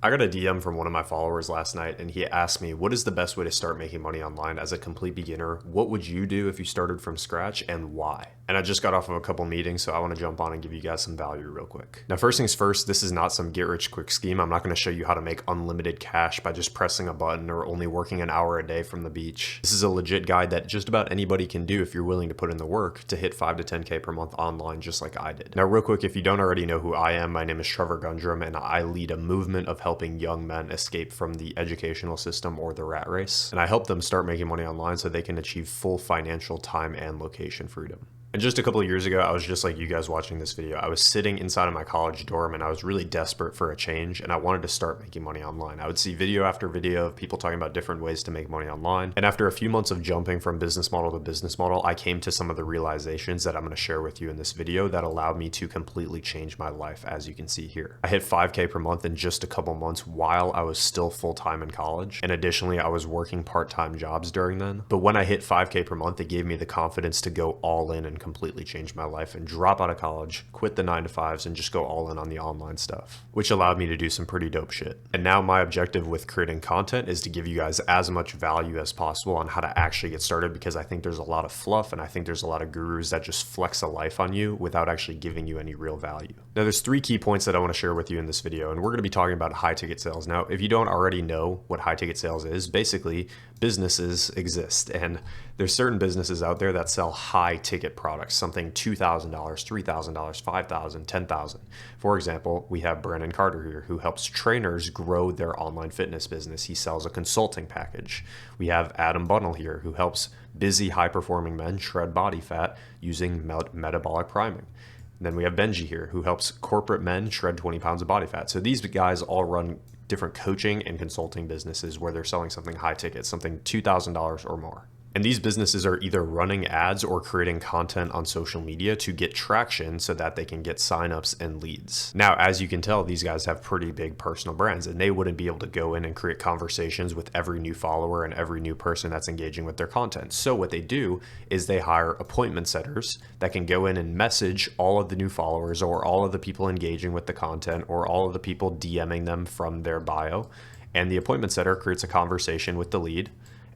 I got a DM from one of my followers last night and he asked me, what is the best way to start making money online as a complete beginner? What would you do if you started from scratch and why? And I just got off of a couple meetings, so I want to jump on and give you guys some value real quick. Now, first things first, this is not some get rich quick scheme. I'm not going to show you how to make unlimited cash by just pressing a button or only working an hour a day from the beach. This is a legit guide that just about anybody can do if you're willing to put in the work to hit 5 to 10K per month online, just like I did. Now, real quick, if you don't already know who I am, my name is Trevor Gundrum and I lead a movement of helping young men escape from the educational system or the rat race. And I help them start making money online so they can achieve full financial time and location freedom. And just a couple of years ago, I was just like you guys watching this video. I was sitting inside of my college dorm and I was really desperate for a change and I wanted to start making money online. I would see video after video of people talking about different ways to make money online. And after a few months of jumping from business model to business model, I came to some of the realizations that I'm going to share with you in this video that allowed me to completely change my life, as you can see here. I hit 5K per month in just a couple months while I was still full-time in college. And additionally, I was working part-time jobs during then. But when I hit 5K per month, it gave me the confidence to go all in and completely change my life and drop out of college, quit the 9 to 5s and just go all in on the online stuff, which allowed me to do some pretty dope shit. And now my objective with creating content is to give you guys as much value as possible on how to actually get started, because I think there's a lot of fluff and I think there's a lot of gurus that just flex a life on you without actually giving you any real value. Now there's 3 key points that I want to share with you in this video, and we're going to be talking about high ticket sales. Now, if you don't already know what high ticket sales is, basically businesses exist and there's certain businesses out there that sell high ticket products, something $2,000, $3,000, $5,000, $10,000. For example, we have Brandon Carter here who helps trainers grow their online fitness business. He sells a consulting package. We have Adam Bunnell here who helps busy high performing men shred body fat using metabolic priming. And then we have Benji here who helps corporate men shred 20 pounds of body fat. So these guys all run different coaching and consulting businesses where they're selling something high ticket, something $2,000 or more. And these businesses are either running ads or creating content on social media to get traction so that they can get signups and leads. Now, as you can tell, these guys have pretty big personal brands and they wouldn't be able to go in and create conversations with every new follower and every new person that's engaging with their content. So what they do is they hire appointment setters that can go in and message all of the new followers or all of the people engaging with the content or all of the people DMing them from their bio. And the appointment setter creates a conversation with the lead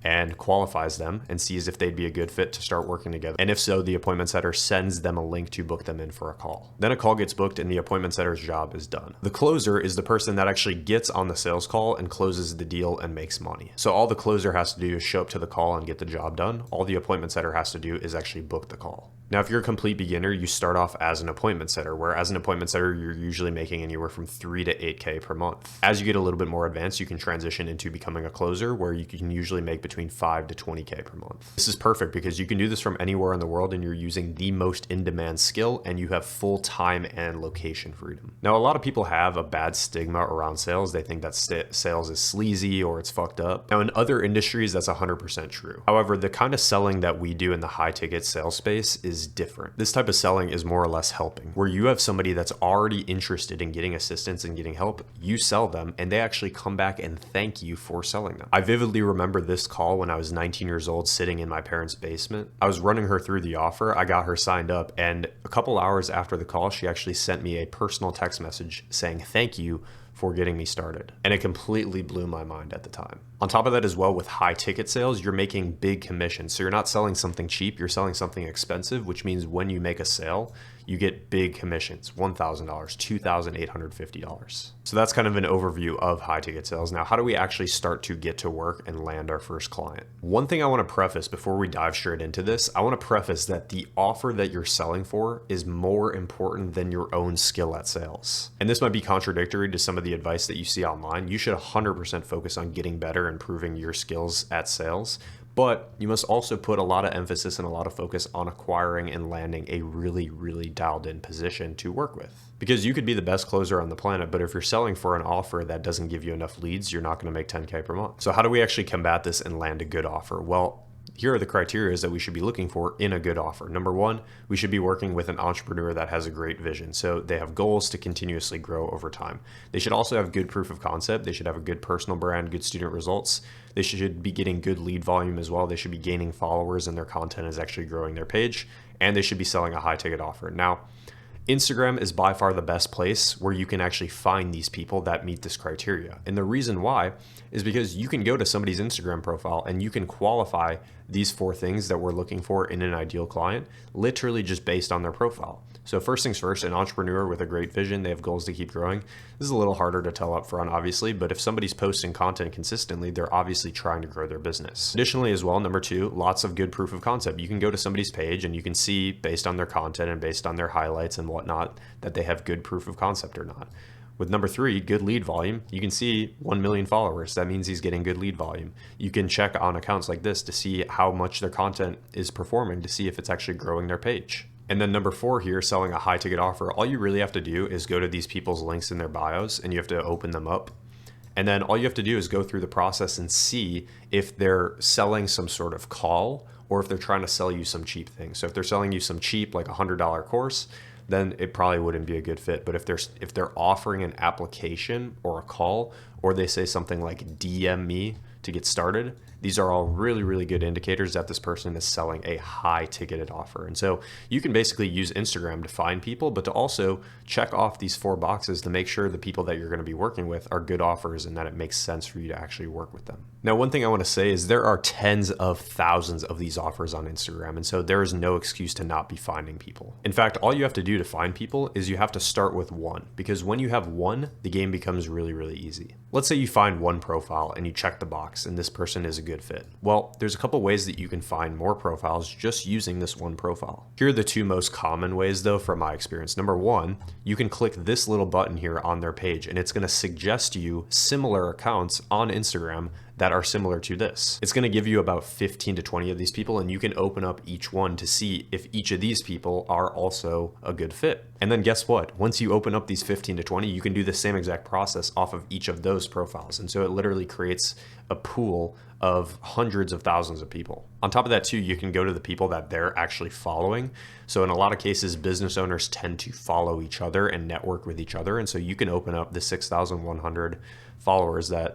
and qualifies them and sees if they'd be a good fit to start working together. And if so, the appointment setter sends them a link to book them in for a call. Then a call gets booked and the appointment setter's job is done. The closer is the person that actually gets on the sales call and closes the deal and makes money. So all the closer has to do is show up to the call and get the job done. All the appointment setter has to do is actually book the call. Now, if you're a complete beginner, you start off as an appointment setter, where as an appointment setter, you're usually making anywhere from 3 to 8K per month. As you get a little bit more advanced, you can transition into becoming a closer, where you can usually make between 5 to 20K per month. This is perfect because you can do this from anywhere in the world and you're using the most in-demand skill and you have full time and location freedom. Now, a lot of people have a bad stigma around sales. They think that sales is sleazy or it's fucked up. Now, in other industries, that's 100% true. However, the kind of selling that we do in the high ticket sales space is different. This type of selling is more or less helping, where you have somebody that's already interested in getting assistance and getting help, you sell them, and they actually come back and thank you for selling them. I vividly remember this call when I was 19 years old, sitting in my parents' basement. I was running her through the offer. I got her signed up, and a couple hours after the call, she actually sent me a personal text message saying thank you for getting me started. And it completely blew my mind at the time. On top of that as well, with high ticket sales, you're making big commissions. So you're not selling something cheap, you're selling something expensive, which means when you make a sale, you get big commissions, $1,000, $2,850. So that's kind of an overview of high ticket sales. Now, how do we actually start to get to work and land our first client? One thing I want to preface before we dive straight into this, I want to preface that the offer that you're selling for is more important than your own skill at sales. And this might be contradictory to some of the advice that you see online. You should 100% focus on getting better and improving your skills at sales. But you must also put a lot of emphasis and a lot of focus on acquiring and landing a really, really dialed in position to work with. Because you could be the best closer on the planet, but if you're selling for an offer that doesn't give you enough leads, you're not going to make 10K per month. So how do we actually combat this and land a good offer? Well, here are the criteria that we should be looking for in a good offer. Number one, we should be working with an entrepreneur that has a great vision. So they have goals to continuously grow over time. They should also have good proof of concept. They should have a good personal brand, good student results. They should be getting good lead volume as well. They should be gaining followers and their content is actually growing their page. And they should be selling a high ticket offer. Now, Instagram is by far the best place where you can actually find these people that meet this criteria. And the reason why is because you can go to somebody's Instagram profile and you can qualify these 4 things that we're looking for in an ideal client, literally just based on their profile. So first things first, an entrepreneur with a great vision, they have goals to keep growing. This is a little harder to tell up front, obviously, but if somebody's posting content consistently, they're obviously trying to grow their business. Additionally as well, number 2, lots of good proof of concept. You can go to somebody's page and you can see based on their content and based on their highlights and whatnot that they have good proof of concept or not. With number 3, good lead volume, you can see 1 million followers. That means he's getting good lead volume. You can check on accounts like this to see how much their content is performing, to see if it's actually growing their page. And then number 4 here, selling a high ticket offer. All you really have to do is go to these people's links in their bios and you have to open them up. And then all you have to do is go through the process and see if they're selling some sort of call or if they're trying to sell you some cheap thing. So if they're selling you some cheap, like $100 course, then it probably wouldn't be a good fit. But if they're offering an application or a call, or they say something like DM me to get started, these are all really, really good indicators that this person is selling a high ticketed offer. And so you can basically use Instagram to find people, but to also check off these 4 boxes to make sure the people that you're going to be working with are good offers and that it makes sense for you to actually work with them. Now, one thing I want to say is there are tens of thousands of these offers on Instagram. And so there is no excuse to not be finding people. In fact, all you have to do to find people is you have to start with 1, because when you have 1, the game becomes really, really easy. Let's say you find 1 profile and you check the box and this person is a good fit. Well, there's a couple ways that you can find more profiles just using this 1 profile. Here are the 2 most common ways though from my experience. Number 1, you can click this little button here on their page and it's going to suggest you similar accounts on Instagram that are similar to this. It's going to give you about 15 to 20 of these people and you can open up each one to see if each of these people are also a good fit. And then guess what? Once you open up these 15 to 20, you can do the same exact process off of each of those profiles. And so it literally creates a pool of hundreds of thousands of people. On top of that too, you can go to the people that they're actually following. So in a lot of cases, business owners tend to follow each other and network with each other. And so you can open up the 6,100 followers that,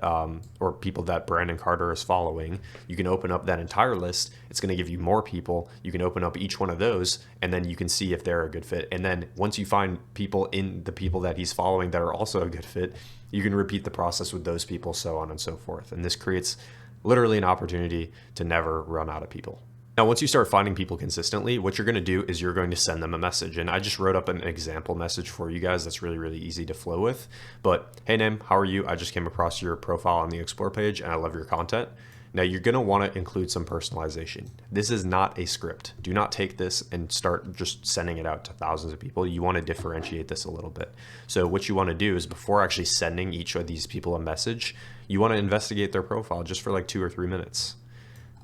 or people that Brandon Carter is following. You can open up that entire list. It's going to give you more people. You can open up each one of those and then you can see if they're a good fit. And then once you find people in the people that he's following that are also a good fit, you can repeat the process with those people, so on and so forth. And this creates literally an opportunity to never run out of people. Now, once you start finding people consistently, what you're going to do is you're going to send them a message. And I just wrote up an example message for you guys that's really, really easy to flow with. But hey, Nam, how are you? I just came across your profile on the Explore page and I love your content. Now, you're going to want to include some personalization. This is not a script. Do not take this and start just sending it out to thousands of people. You want to differentiate this a little bit. So what you want to do is before actually sending each of these people a message, you want to investigate their profile just for like 2 or 3 minutes.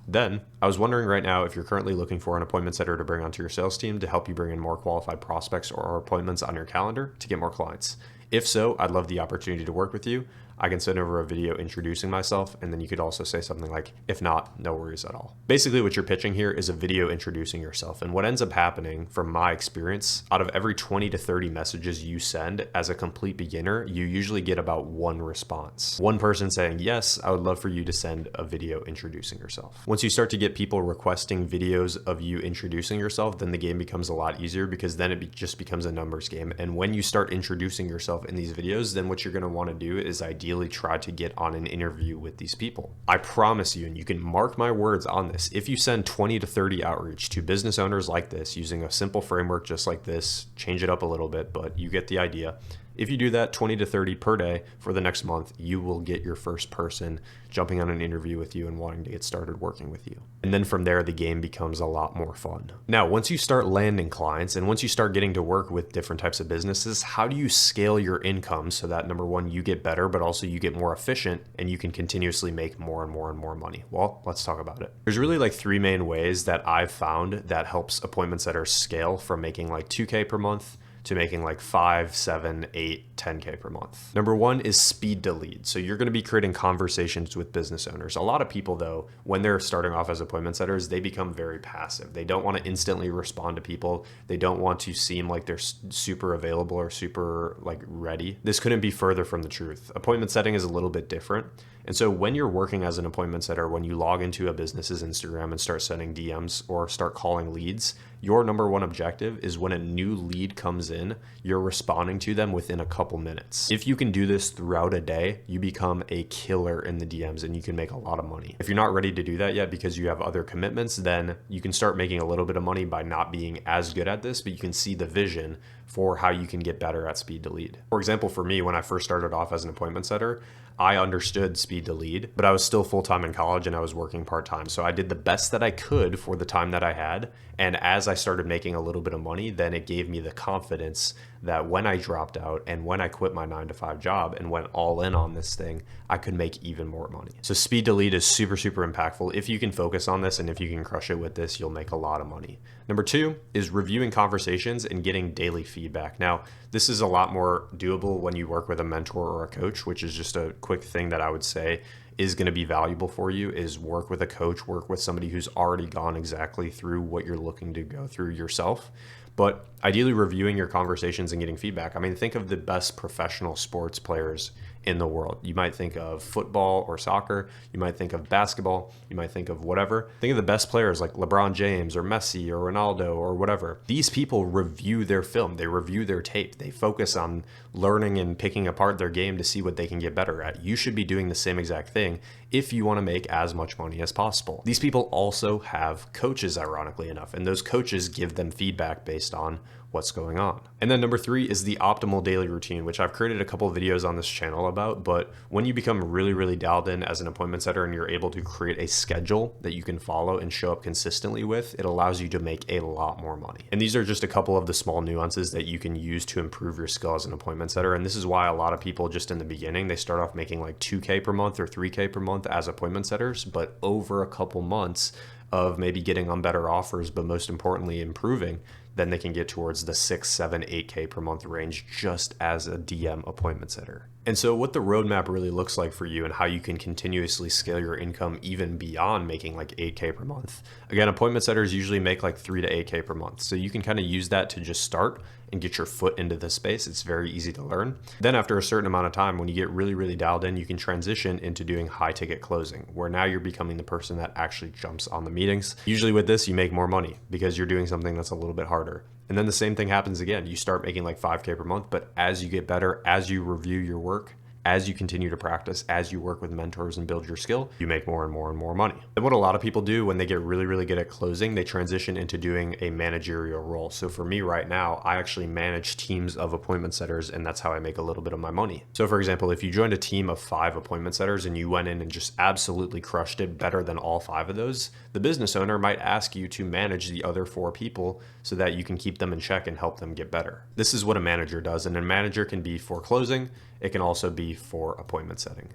Then, I was wondering right now if you're currently looking for an appointment setter to bring onto your sales team to help you bring in more qualified prospects or appointments on your calendar to get more clients. If so, I'd love the opportunity to work with you. I can send over a video introducing myself, and then you could also say something like, if not, no worries at all. Basically, what you're pitching here is a video introducing yourself. And what ends up happening from my experience, out of every 20 to 30 messages you send as a complete beginner, you usually get about 1 response. 1 person saying, yes, I would love for you to send a video introducing yourself. Once you start to get people requesting videos of you introducing yourself, then the game becomes a lot easier because then it just becomes a numbers game. And when you start introducing yourself in these videos, then what you're going to want to do is ideally try to get on an interview with these people. I promise you, and you can mark my words on this, if you send 20 to 30 outreach to business owners like this using a simple framework just like this, change it up a little bit, but you get the idea. If you do that 20 to 30 per day for the next month, you will get your first person jumping on an interview with you and wanting to get started working with you. And then from there, the game becomes a lot more fun. Now, once you start landing clients and once you start getting to work with different types of businesses, how do you scale your income so that number 1, you get better, but also you get more efficient and you can continuously make more and more and more money? Well, let's talk about it. There's really like 3 main ways that I've found that helps appointment setters scale from making like 2K per month to making like 5, 7, 8, 10K per month. Number 1 is speed to lead. So you're going to be creating conversations with business owners. A lot of people though, when they're starting off as appointment setters, they become very passive. They don't want to instantly respond to people. They don't want to seem like they're super available or super like ready. This couldn't be further from the truth. Appointment setting is a little bit different. And so when you're working as an appointment setter, when you log into a business's Instagram and start sending DMs or start calling leads, your number one objective is when a new lead comes in, you're responding to them within a couple minutes. If you can do this throughout a day, you become a killer in the DMs and you can make a lot of money. If you're not ready to do that yet because you have other commitments, then you can start making a little bit of money by not being as good at this, but you can see the vision for how you can get better at speed to lead. For example, for me, when I first started off as an appointment setter, I understood speed to lead, but I was still full-time in college and I was working part-time. So I did the best that I could for the time that I had. And as I started making a little bit of money, then it gave me the confidence that when I dropped out and when I quit my 9-to-5 job and went all in on this thing, I could make even more money. So speed to lead is super, super impactful. If you can focus on this and if you can crush it with this, you'll make a lot of money. Number 2 is reviewing conversations and getting daily feedback. Now, this is a lot more doable when you work with a mentor or a coach, which is just a quick thing that I would say is going to be valuable for you is work with a coach, work with somebody who's already gone exactly through what you're looking to go through yourself. But ideally reviewing your conversations and getting feedback. I mean, think of the best professional sports players in the world. You might think of football or soccer. You might think of basketball. You might think of whatever. Think of the best players like LeBron James or Messi or Ronaldo or whatever. These people review their film. They review their tape. They focus on learning and picking apart their game to see what they can get better at. You should be doing the same exact thing if you want to make as much money as possible. These people also have coaches, ironically enough, and those coaches give them feedback based on what's going on. And then number 3 is the optimal daily routine, which I've created a couple of videos on this channel about, but when you become really, really dialed in as an appointment setter and you're able to create a schedule that you can follow and show up consistently with, it allows you to make a lot more money. And these are just a couple of the small nuances that you can use to improve your skill as an appointment setter. And this is why a lot of people just in the beginning, they start off making like 2K per month or 3K per month as appointment setters, but over a couple months of maybe getting on better offers, but most importantly, improving, then they can get towards the 6, 7, 8K per month range just as a DM appointment setter. And so what the roadmap really looks like for you and how you can continuously scale your income even beyond making like 8K per month. Again, appointment setters usually make like 3 to 8K per month. So you can kind of use that to just start and get your foot into this space. It's very easy to learn. Then after a certain amount of time, when you get really, really dialed in, you can transition into doing high ticket closing, where now you're becoming the person that actually jumps on the meetings. Usually with this, you make more money because you're doing something that's a little bit harder. And then the same thing happens again. You start making like 5K per month, but as you get better, as you review your work, as you continue to practice, as you work with mentors and build your skill, you make more and more and more money. And what a lot of people do when they get really, really good at closing, they transition into doing a managerial role. So for me right now, I actually manage teams of appointment setters, and that's how I make a little bit of my money. So for example, if you joined a team of 5 appointment setters and you went in and just absolutely crushed it better than all 5 of those, the business owner might ask you to manage the other 4 people so that you can keep them in check and help them get better. This is what a manager does, and a manager can be for closing. It can also be for appointment setting.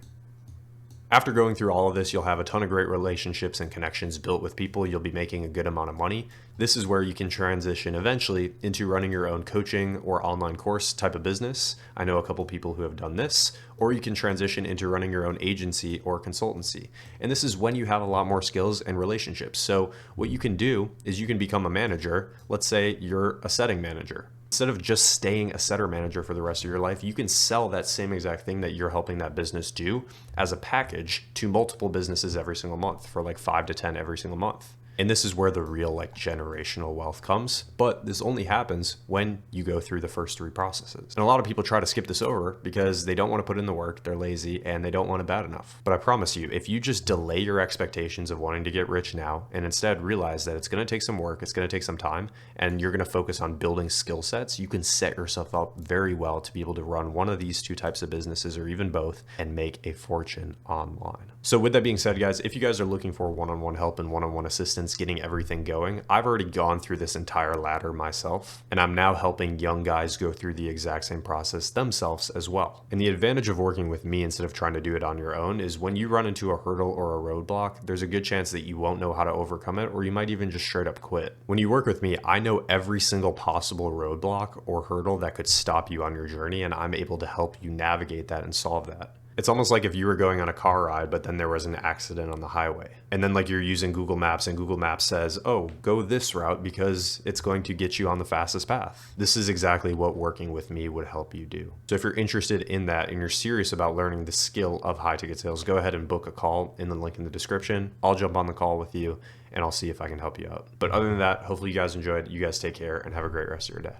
After going through all of this, you'll have a ton of great relationships and connections built with people. You'll be making a good amount of money. This is where you can transition eventually into running your own coaching or online course type of business. I know a couple people who have done this, or you can transition into running your own agency or consultancy. And this is when you have a lot more skills and relationships. So what you can do is you can become a manager. Let's say you're a setting manager. Instead of just staying a setter manager for the rest of your life, you can sell that same exact thing that you're helping that business do as a package to multiple businesses every single month for like 5 to 10 every single month. And this is where the real like generational wealth comes. But this only happens when you go through the first 3 processes. And a lot of people try to skip this over because they don't want to put in the work, they're lazy, and they don't want it bad enough. But I promise you, if you just delay your expectations of wanting to get rich now and instead realize that it's going to take some work, it's going to take some time, and you're going to focus on building skill sets, you can set yourself up very well to be able to run one of these 2 types of businesses or even both and make a fortune online. So with that being said, guys, if you guys are looking for one-on-one help and one-on-one assistance getting everything going, I've already gone through this entire ladder myself, and I'm now helping young guys go through the exact same process themselves as well. And the advantage of working with me instead of trying to do it on your own is when you run into a hurdle or a roadblock, there's a good chance that you won't know how to overcome it, or you might even just straight up quit. When you work with me, I know every single possible roadblock or hurdle that could stop you on your journey, and I'm able to help you navigate that and solve that. It's almost like if you were going on a car ride, but then there was an accident on the highway. And then like you're using Google Maps and Google Maps says, oh, go this route because it's going to get you on the fastest path. This is exactly what working with me would help you do. So if you're interested in that and you're serious about learning the skill of high ticket sales, go ahead and book a call in the link in the description. I'll jump on the call with you and I'll see if I can help you out. But other than that, hopefully you guys enjoyed. You guys take care and have a great rest of your day.